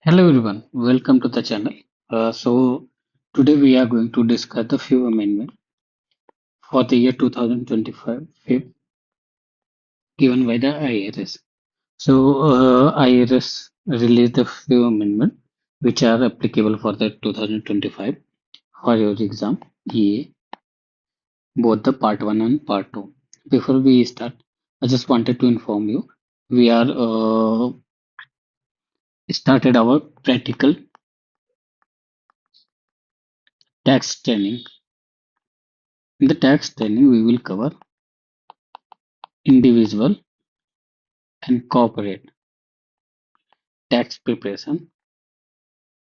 Hello everyone, welcome to the channel. Today we are going to discuss the few amendment for the year 2025 given by the IRS. IRS released the few amendment which are applicable for the 2025 for your exam EA, both the part 1 and part 2. Before we start, I just wanted to inform you we are started our practical tax training. In the tax training, we will cover individual and corporate tax preparation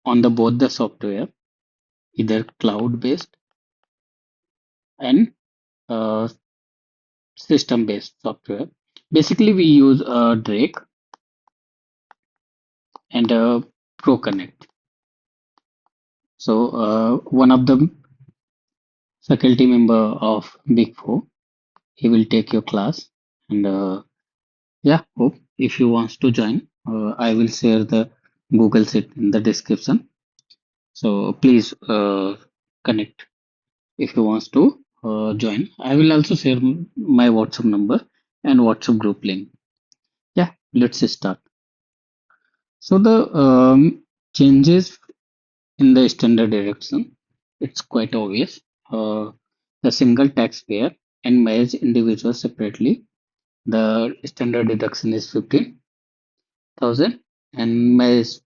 on the both the software, either cloud based and uh, system based software. Basically, we use Drake and ProConnect. One of the faculty member of Big Four, he will take your class, and yeah, hope if you wants to join, I will share the Google Sheet in the description. So please connect if you wants to join. I will also share my WhatsApp number and WhatsApp group link. Yeah, let's start. So the changes in the standard deduction, it's quite obvious. The single taxpayer and marriage individuals separately, the standard deduction is 15,000, and marriage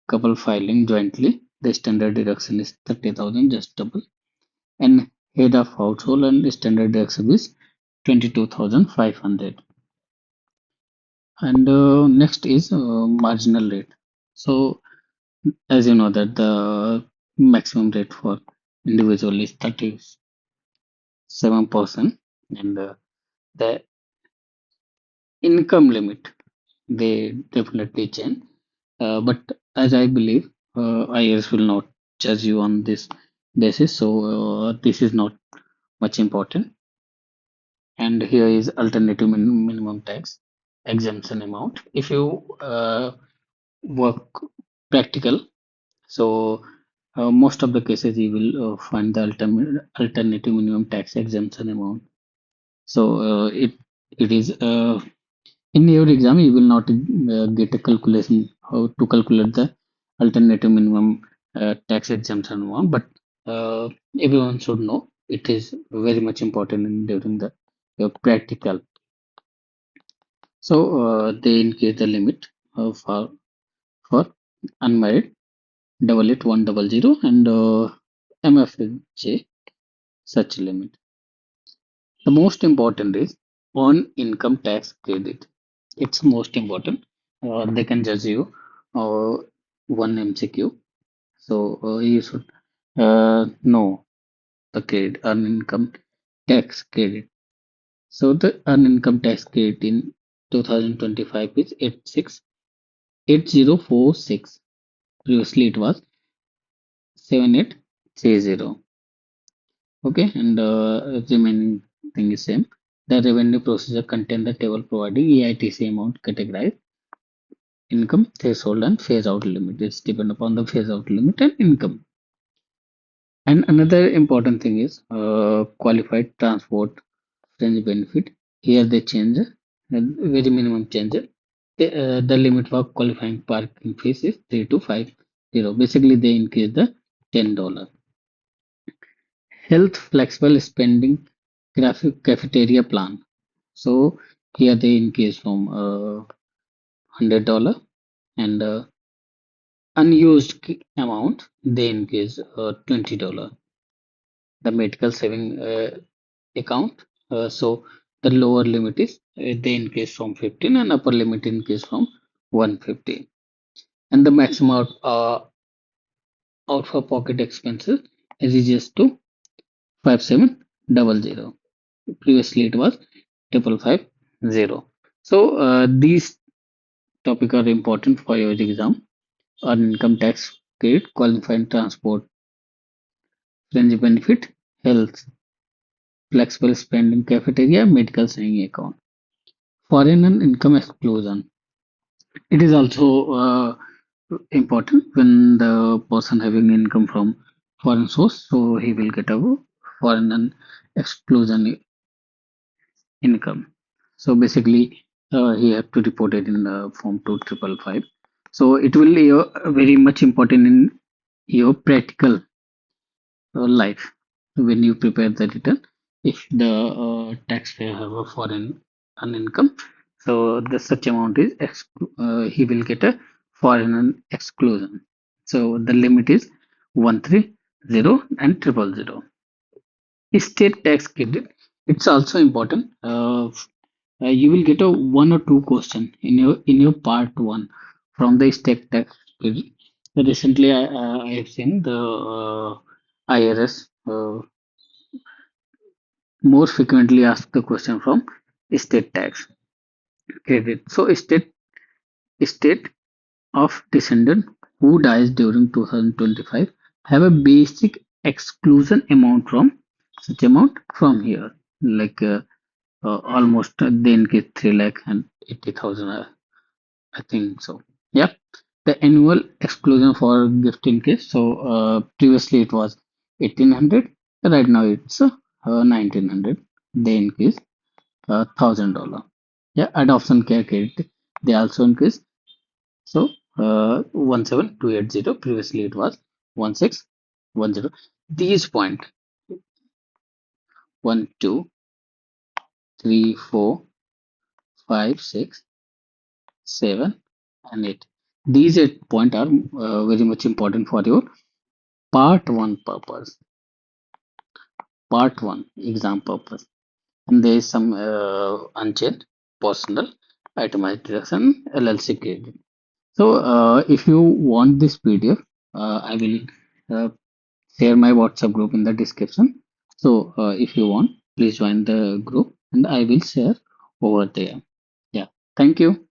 couple filing jointly, the standard deduction is 30,000, just double. And head of household and standard deduction is 22,500. And next is marginal rate. So as you know that the maximum rate for individual is 37%, and the income limit they definitely change. But as I believe, IRS will not judge you on this basis, so this is not much important. And here is alternative minimum tax exemption amount. If you work practical, so most of the cases you will find the alternative minimum tax exemption amount. So it is in your exam you will not get a calculation how to calculate the alternative minimum tax exemption amount, but uh, everyone should know it is very much important during the practical. So they increase the limit for unmarried 88100 and MFJ such limit. The most important is on income tax credit. It's most important. They can judge you uh, one MCQ. So you should know the credit, earned income tax credit. So the earned income tax credit in 2025 is 8046. Previously it was 7830. Okay, and remaining thing is same. The revenue procedure contain the table providing EITC amount categorized income threshold and phase out limit. It's depend upon the phase out limit and income. And another important thing is qualified transport fringe benefit. Here they change very minimum change. The limit for qualifying parking fees is 3250. Basically, they increase the $10. Health flexible spending graphic cafeteria plan. So here they increase from $100, and unused amount they increase $20. The medical saving account. So the lower limit is they increase from 15 and upper limit increase from 150. And the maximum out for pocket expenses is just to 5700. Previously it was 5550. So these topics are important for your exam. On income tax credit, qualifying transport, fringe benefit, health, flexible spending cafeteria, medical saving account. Foreign and income exclusion. It is also important when the person having income from foreign source, so he will get a foreign and exclusion income. So basically, he have to report it in the form 2555. So it will be very much important in your practical life when you prepare the return. If the taxpayer have a foreign an income, so the such amount is he will get a foreign exclusion. So the limit is 130 and 000. State tax credit. It's also important. You will get a one or two question in your part one from the state tax credit. Recently, I have seen the IRS more frequently asked the question from state tax credit. So state of descendant who dies during 2025 have a basic exclusion amount from such amount from here, like almost then get 3 lakh and 80,000, I think so. Yeah, the annual exclusion for gift in case. So previously it was 1800, right now it's 1900. They increase $1,000. Yeah, adoption care credit they also increase. So 17280. Previously it was 1610. These point 1, 2, 3, 4, 5, 6, 7, and 8. These 8 point are very much important for your part one purpose, part one exam purpose. And there is some unchanged personal itemized deduction LLC credit. So, if you want this PDF, I will share my WhatsApp group in the description. So, if you want, please join the group and I will share over there. Yeah, thank you.